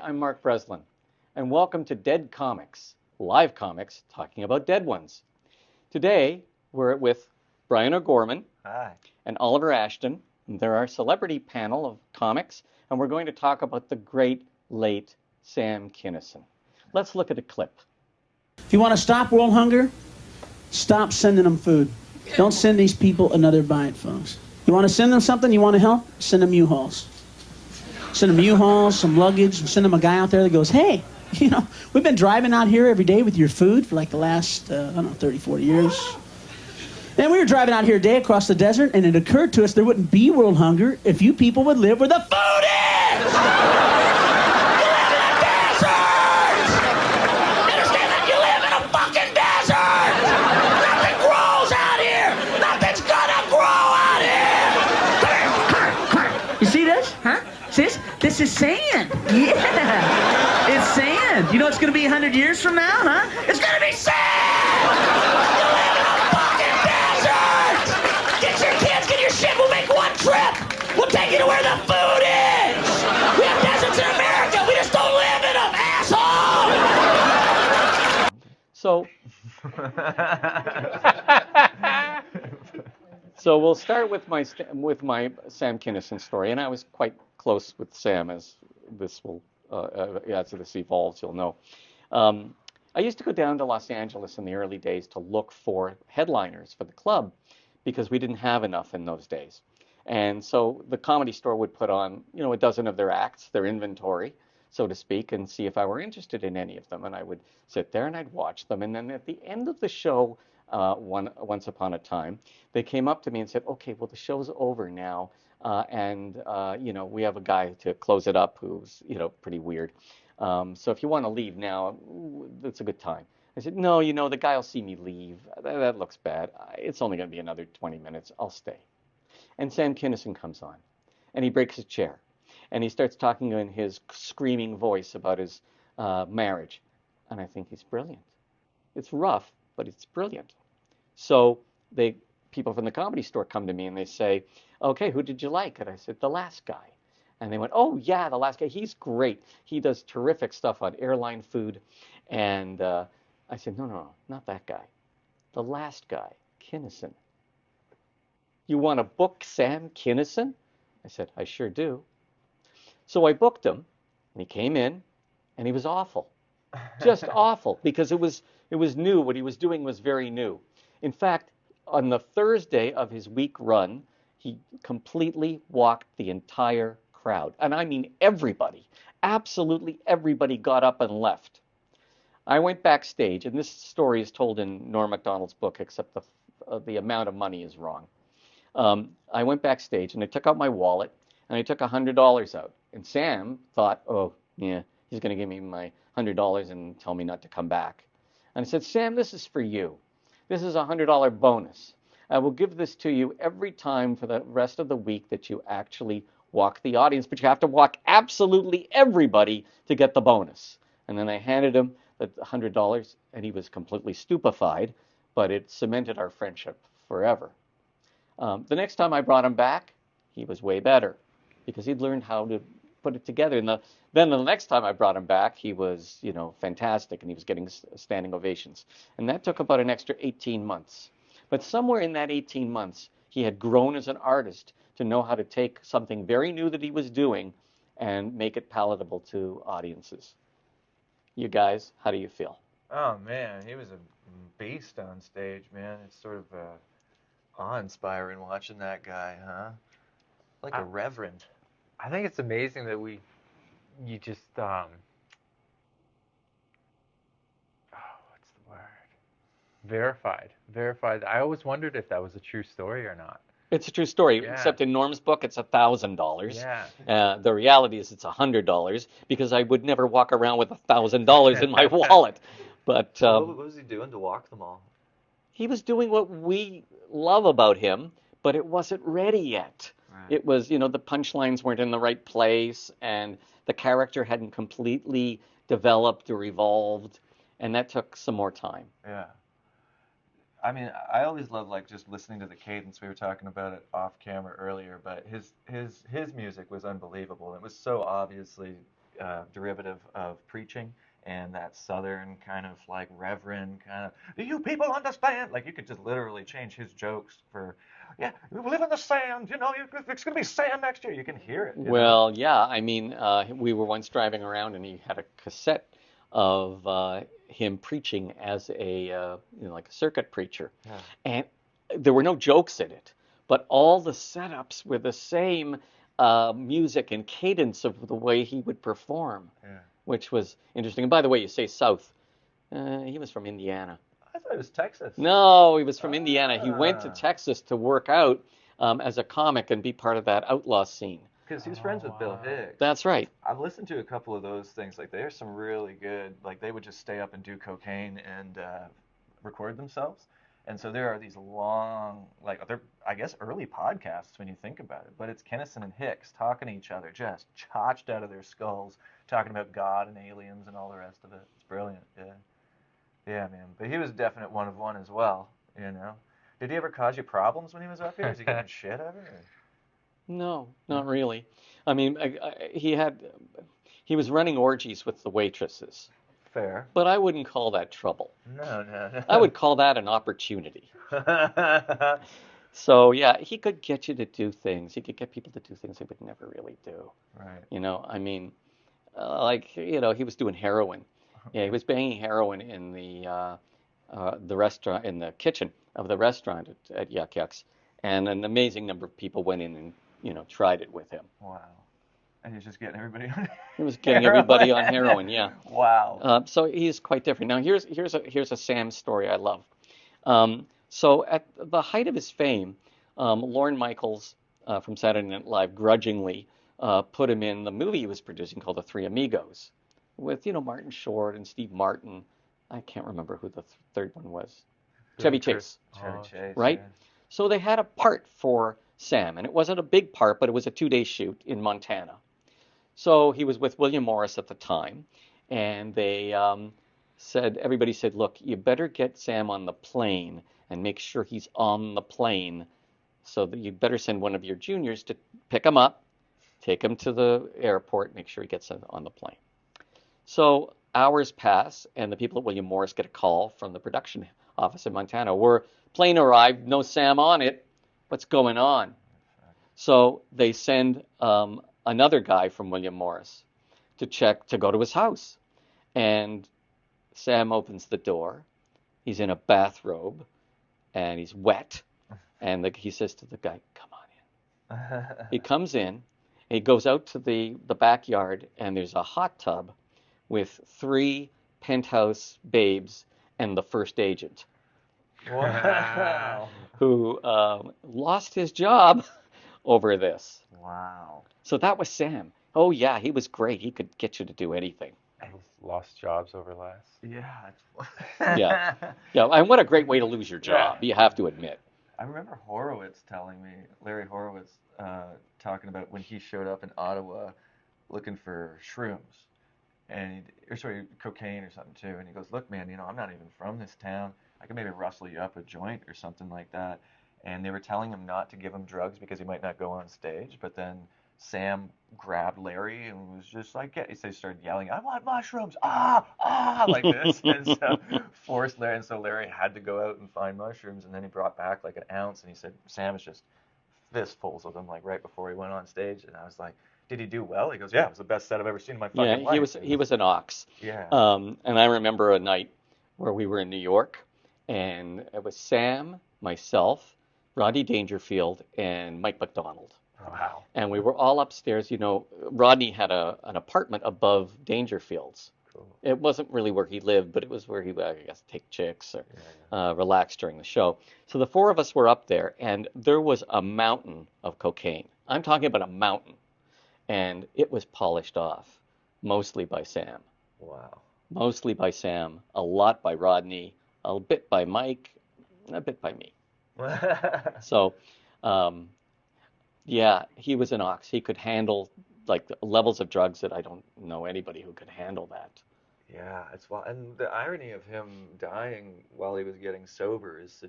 I'm Mark Breslin, and welcome to Dead Comics, live comics talking about dead ones. Today, we're with Brian O'Gorman Hi. and Oliver Ashton. They're our celebrity panel of comics, and we're going to talk about the great late Sam Kinison. Let's look at a clip. If you want to stop world hunger, stop sending them food. Don't send these people another bite, folks. You want to send them something, you want to help, send them U-Hauls. Send them U-Hauls, some luggage, and send them a guy out there that goes, hey, we've been driving out here every day with your food for like the last, 30, 40 years. And we were driving out here a day across the desert, and it occurred to us there wouldn't be world hunger if you people would live where the food is! This is sand. Yeah. It's sand. You know it's going to be 100 years from now, huh? It's going to be sand! You live in a fucking desert! Get your kids, get your shit. We'll make one trip. We'll take you to where the food is. We have deserts in America. We just don't live in them, asshole! So we'll start with my Sam Kinison story, and I was quite close with Sam as this evolves, you'll know. I used to go down to Los Angeles in the early days to look for headliners for the club because we didn't have enough in those days. And so the Comedy Store would put on, a dozen of their acts, their inventory, so to speak, and see if I were interested in any of them. And I would sit there and I'd watch them. And then at the end of the show, once upon a time, they came up to me and said, okay, well, the show's over now. We have a guy to close it up who's, pretty weird. So if you want to leave now, it's a good time. I said, no, the guy will see me leave. That looks bad. It's only going to be another 20 minutes. I'll stay. And Sam Kinison comes on, and he breaks his chair. And he starts talking in his screaming voice about his marriage. And I think he's brilliant. It's rough, but it's brilliant. So people from the Comedy Store come to me and they say, okay, who did you like? And I said, the last guy. And they went, oh, yeah, the last guy. He's great. He does terrific stuff on airline food. And I said, no, not that guy. The last guy, Kinison. You want to book Sam Kinison? I said, I sure do. So I booked him, and he came in, and he was awful. Just awful, because it was new. What he was doing was very new. In fact, on the Thursday of his week run, he completely walked the entire crowd. And I mean everybody, absolutely everybody got up and left. I went backstage, and this story is told in Norm Macdonald's book, except the amount of money is wrong. I went backstage, and I took out my wallet, and I took $100 out. And Sam thought, oh, yeah, he's going to give me my $100 and tell me not to come back. And I said, Sam, this is for you. This is a $100 bonus. I will give this to you every time for the rest of the week that you actually walk the audience, but you have to walk absolutely everybody to get the bonus. And then I handed him the $100, and he was completely stupefied, but it cemented our friendship forever. The next time I brought him back, he was way better because he'd learned how to put it together. And then the next time I brought him back, he was, fantastic, and he was getting standing ovations. And that took about an extra 18 months. But somewhere in that 18 months, he had grown as an artist to know how to take something very new that he was doing and make it palatable to audiences. You guys, how do you feel? Oh, man, he was a beast on stage, man. It's sort of awe-inspiring watching that guy, huh? Like a reverend. I think it's amazing that you just, what's the word? Verified. I always wondered if that was a true story or not. It's a true story, Yeah. except in Norm's book, it's $1,000. Yeah. The reality is it's $100 because I would never walk around with $1,000 in my wallet. But What was he doing to walk them all? he was doing what we love about him, but it wasn't ready yet. Right. It was, the punchlines weren't in the right place, and the character hadn't completely developed or evolved, and that took some more time. Yeah. I mean, I always love like just listening to the cadence. We were talking about it off camera earlier, but his music was unbelievable. It was so obviously derivative of preaching. And that southern kind of like reverend kind of, do you people understand? Like you could just literally change his jokes for, yeah, we live in the sand, it's going to be sand next year. You can hear it, Well, yeah, I mean, we were once driving around and he had a cassette of him preaching as a, like a circuit preacher. Yeah, And there were no jokes in it, but all the setups were the same music and cadence of the way he would perform, yeah. which was interesting. And by the way, you say South. He was from Indiana. I thought it was Texas. No, he was from Indiana. He went to Ah, Texas to work out as a comic and be part of that outlaw scene. because he was friends with Bill Hicks. That's right. I've listened to a couple of those things. Like there's some really good. Like they would just stay up and do cocaine and record themselves. And so there are these long, like they're I guess early podcasts when you think about it. But it's Kinison and Hicks talking to each other, just chotched out of their skulls, talking about God and aliens and all the rest of it. It's brilliant. Yeah, yeah, man. But he was a definite one of one as well. Did he ever cause you problems when he was up here? Is he getting shit ever? Or? No, not really. I mean, he was running orgies with the waitresses, Fair. but I wouldn't call that trouble. No, no, I would call that an opportunity. no. So yeah, he could get you to do things. He could get people to do things they would never really do. Right. I mean, he was doing heroin. Yeah, he was banging heroin in the restaurant, in the kitchen of the restaurant at Yuk Yuk's, and an amazing number of people went in and tried it with him. Wow. And he's just getting everybody on He was getting everybody on heroin. heroin, yeah. Wow. So he's quite different. Now here's a Sam story I love. So at the height of his fame, Lorne Michaels from Saturday Night Live grudgingly put him in the movie he was producing called The Three Amigos, with Martin Short and Steve Martin. I can't remember who the third one was. Chevy Chase, Chevy Chase. right? Yeah. So they had a part for Sam, and it wasn't a big part, but it was a 2-day shoot in Montana. So he was with William Morris at the time, and everybody said, look, you better get Sam on the plane and make sure he's on the plane, so that you better send one of your juniors to pick him up, take him to the airport, make sure he gets on the plane. So hours pass, and the people at William Morris get a call from the production office in Montana. Plane arrived, no Sam on it. What's going on? So they send another guy from William Morris to go to his house. And Sam opens the door. He's in a bathrobe, and he's wet. And he says to the guy, come on in. He comes in, and he goes out to the backyard, and there's a hot tub with 3 penthouse babes and the first agent, Wow. who lost his job over this. Wow. So that was Sam. Oh yeah, he was great. He could get you to do anything. Lost jobs over last. Yeah. Yeah. Yeah, and what a great way to lose your job, you have to admit. I remember Horowitz telling me, Larry Horowitz, talking about when he showed up in Ottawa looking for shrooms, cocaine or something too. And he goes, look, man, I'm not even from this town. I could maybe rustle you up a joint or something like that. And they were telling him not to give him drugs because he might not go on stage. But then Sam grabbed Larry and was just like, he started yelling, I want mushrooms, like this. And so forced Larry. And so Larry had to go out and find mushrooms. And then he brought back like an ounce. And he said, Sam is just fistfuls of them, like right before he went on stage. And I was like, did he do well? He goes, yeah, it was the best set I've ever seen in my fucking life. He was an ox. Yeah. And I remember a night where we were in New York, and it was Sam, myself, Rodney Dangerfield, and Mike McDonald. Wow. And we were all upstairs. Rodney had an apartment above Dangerfield's. Cool. It wasn't really where he lived, but it was where he would, I guess, take chicks or relax during the show. So the 4 of us were up there, and there was a mountain of cocaine. I'm talking about a mountain. And it was polished off, mostly by Sam. Wow. Mostly by Sam, a lot by Rodney, a bit by Mike, a bit by me. So, yeah, he was an ox. He could handle like the levels of drugs that I don't know anybody who could handle that. Yeah, it's wild. And the irony of him dying while he was getting sober is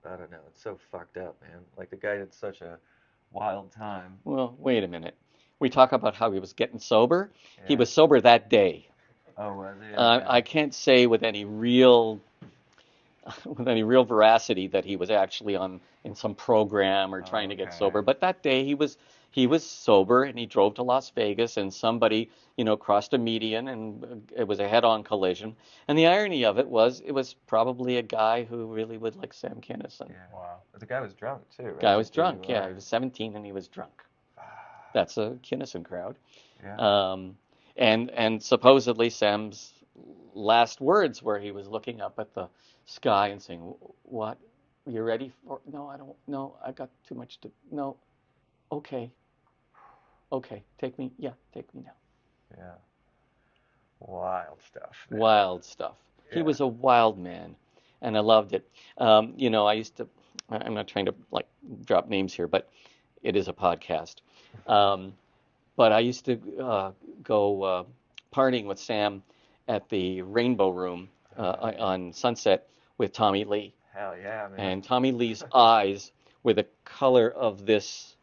I don't know, it's so fucked up, man. Like the guy had such a wild time. Well, wait a minute. we talk about how he was getting sober. He Yeah. was sober that day. Oh, was he? Okay. I can't say with any real veracity that he was actually on in some program or trying to get Okay. sober, but that day he was sober and he drove to Las Vegas and somebody, crossed a median and it was a head-on collision. And the irony of it was probably a guy who really would like Sam Kinison. Yeah. Wow. But the guy was drunk too, right? Guy was Like drunk, yeah, he DUI. was 17 and he was drunk. That's a Kinison crowd. Yeah. Um, and supposedly Sam's last words where he was looking up at the sky and saying, "What? You ready for? No, I don't. No, I got too much to. No, okay, okay, take me. Yeah, take me now." Yeah. Wild stuff, man. Wild stuff. He Yeah. was a wild man, and I loved it. I used to. I'm not trying to like drop names here, but it is a podcast. Um, but I used to go partying with Sam at the Rainbow Room on Sunset with Tommy Lee. Hell yeah, man. And Tommy Lee's eyes were the color of this,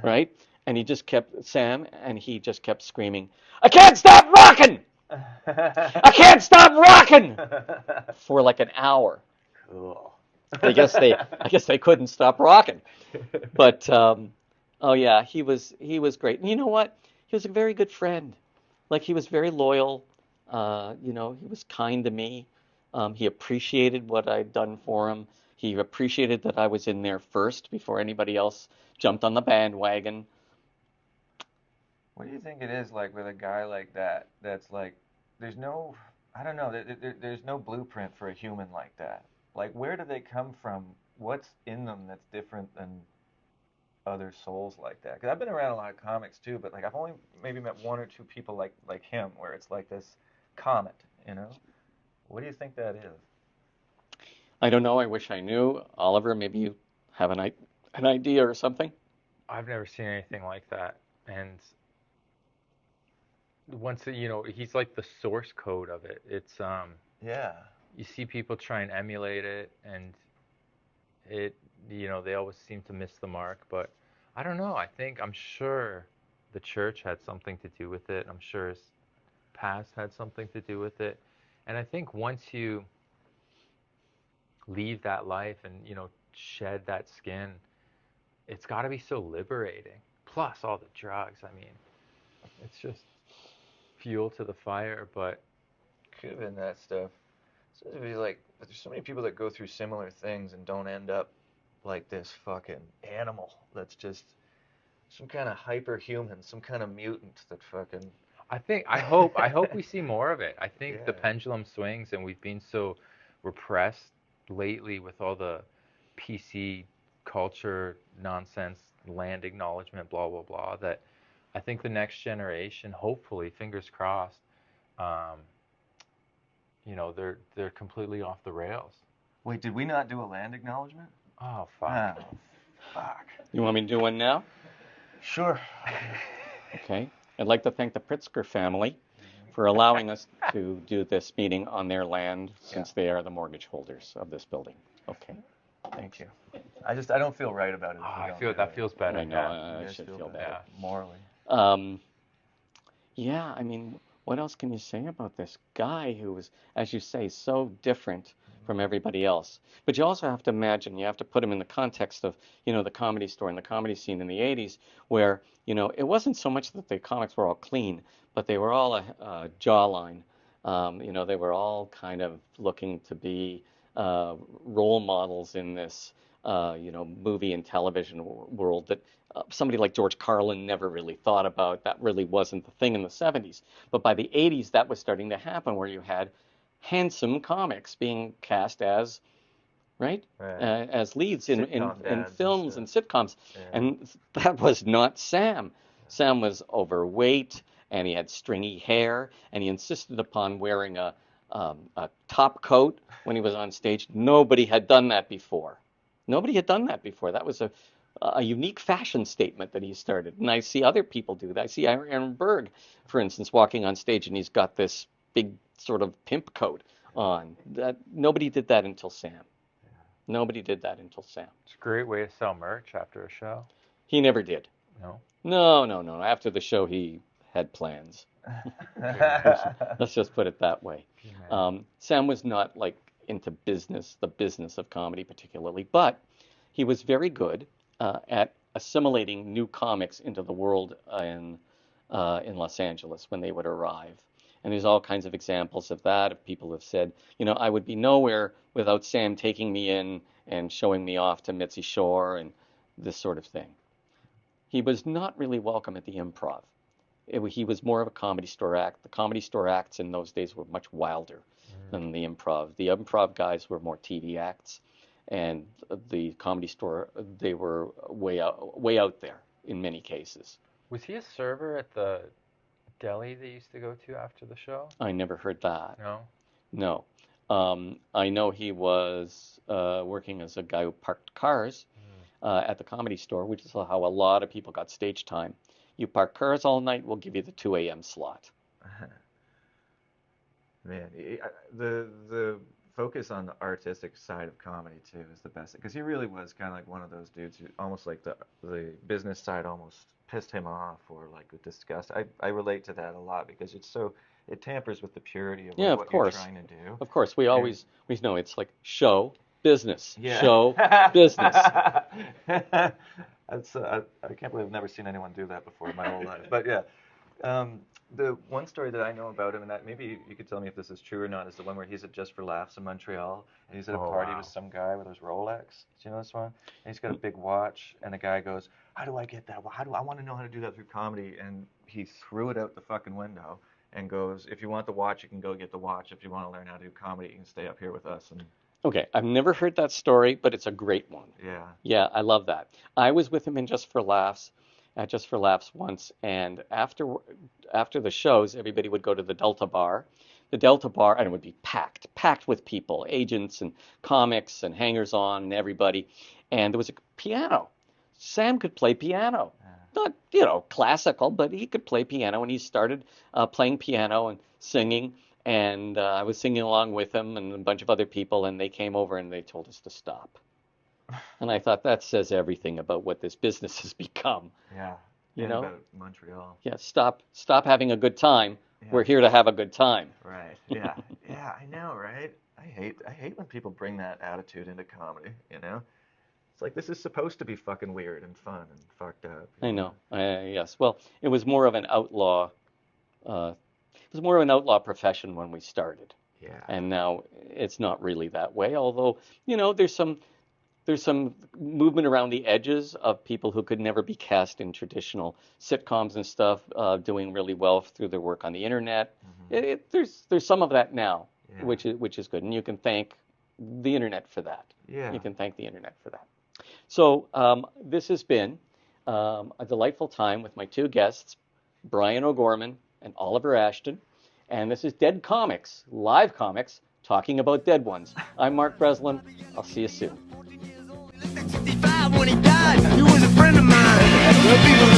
right? And he just kept screaming, "I can't stop rocking! I can't stop rocking!" for like an hour. Cool. I guess they couldn't stop rocking. But oh yeah, he was great. And you know what? He was a very good friend. Like he was very loyal. He was kind to me. He appreciated what I'd done for him. He appreciated that I was in there first before anybody else jumped on the bandwagon. What do you think it is like with a guy like that? That's like, there's no, I don't know, there's no blueprint for a human like that. Like, where do they come from? What's in them that's different than other souls like that? Because I've been around a lot of comics too, but like I've only maybe met one or two people like him, where it's like this comet, you know? What do you think that is? I don't know. I wish I knew. Oliver, maybe you have an idea or something. I've never seen anything like that. And he's like the source code of it. It's Yeah. you see people try and emulate it, and it they always seem to miss the mark. But I don't know. I'm sure the church had something to do with it. I'm sure his past had something to do with it. And I think once you leave that life and shed that skin, it's got to be so liberating. Plus all the drugs. I mean, it's just fuel to the fire. But Could have been that stuff. So it'd be like, but there's so many people that go through similar things and don't end up like this fucking animal that's just some kind of hyperhuman, some kind of mutant that fucking. I hope we see more of it. I think the Yeah. pendulum swings, and we've been so repressed lately with all the PC culture nonsense, land acknowledgement, blah blah blah. That I think the next generation, hopefully, fingers crossed, um, they're completely off the rails. Wait, did we not do a land acknowledgement? Oh fuck. Oh, fuck. You want me to do one now? Sure. Okay. I'd like to thank the Pritzker family for allowing us to do this meeting on their land since they are the mortgage holders of this building. Okay. Thank you. I don't feel right about it. Oh, if we I don't feel do that it. feels better. I know, Yeah. I You guys should feel feel better. morally. Um, yeah, I mean, what else can you say about this guy who was, as you say, so different from everybody else? But you also have to imagine, you have to put him in the context of, the comedy store and the comedy scene in the 80s, where, it wasn't so much that the comics were all clean, but they were all a jawline. They were all kind of looking to be role models in this, movie and television world that somebody like George Carlin never really thought about. That really wasn't the thing in the 70s. But by the 80s, that was starting to happen where you had handsome comics being cast as, right, Right. as leads in Sitcom dads and films and stuff. sitcoms. Yeah. And that was not Sam. Sam was overweight and he had stringy hair and he insisted upon wearing a top coat when he was on stage. Nobody had done that before. Nobody had done that before. That was a unique fashion statement that he started. And I see other people do that. I see Aaron Berg, for instance, walking on stage and he's got this big sort of pimp coat on. That nobody did that until Sam. Nobody did that until Sam. It's a great way to sell merch after a show. He never did. No? No. After the show, he had plans. Let's just put it that way. Can you imagine? Sam was not like into the business of comedy particularly, but he was very good at assimilating new comics into the world in Los Angeles when they would arrive. And there's all kinds of examples of that, of people who have said, I would be nowhere without Sam taking me in and showing me off to Mitzi Shore and this sort of thing. He was not really welcome at the Improv. He was more of a comedy store act. The comedy store acts in those days were much wilder than the Improv. The Improv guys were more TV acts, and the comedy store, they were way out there in many cases. Was he a server at the deli they used to go to after the show? I never heard that. No? No. I know he was working as a guy who parked cars at the comedy store, which is how a lot of people got stage time. You park cars all night, we'll give you the 2 a.m. slot. Man, the focus on the artistic side of comedy too is the best, because he really was kind of like one of those dudes who almost like the business side almost pissed him off or like with disgust. I relate to that a lot because it tampers with the purity of what you're trying to do. Of course, we know it's like show business, Yeah. show business. That's I can't believe I've never seen anyone do that before in my whole life. But yeah, the one story that I know about him, and that maybe you could tell me if this is true or not, is the one where he's at Just for Laughs in Montreal, and he's at a party with some guy with his Rolex. Do you know this one? And he's got a big watch, and the guy goes, "How do I get that? I want to know how to do that through comedy?" And he threw it out the fucking window and goes, "If you want the watch, you can go get the watch. If you want to learn how to do comedy, you can stay up here with us." And Okay, I've never heard that story, but it's a great one. Yeah, I love that. I was with him in Just for Laughs, at Just for Laughs once, and after the shows, everybody would go to the Delta Bar. The Delta Bar, and it would be packed with people, agents and comics and hangers-on and everybody. And there was a piano. Sam could play piano. Not, classical, but he could play piano, and he started playing piano and singing. And I was singing along with him and a bunch of other people, and they came over and they told us to stop. And I thought that says everything about what this business has become. Yeah. You know? About Montreal. Yeah, stop having a good time. Yeah. We're here to have a good time. Right. Yeah. Yeah, I know, right? I hate when people bring that attitude into comedy, It's like this is supposed to be fucking weird and fun and fucked up. I know. Yes. Well, it was more of an outlaw profession when we started. Yeah. And now it's not really that way, although, there's some movement around the edges of people who could never be cast in traditional sitcoms and stuff, doing really well through their work on the internet. Mm-hmm. There's some of that now, which is good, and you can thank the internet for that. Yeah. You can thank the internet for that. So this has been a delightful time with my two guests, Brian O'Gorman and Oliver Ashton, and this is Dead Comics, live comics, talking about dead ones. I'm Mark Breslin. I'll see you soon. When he died, he was a friend of mine.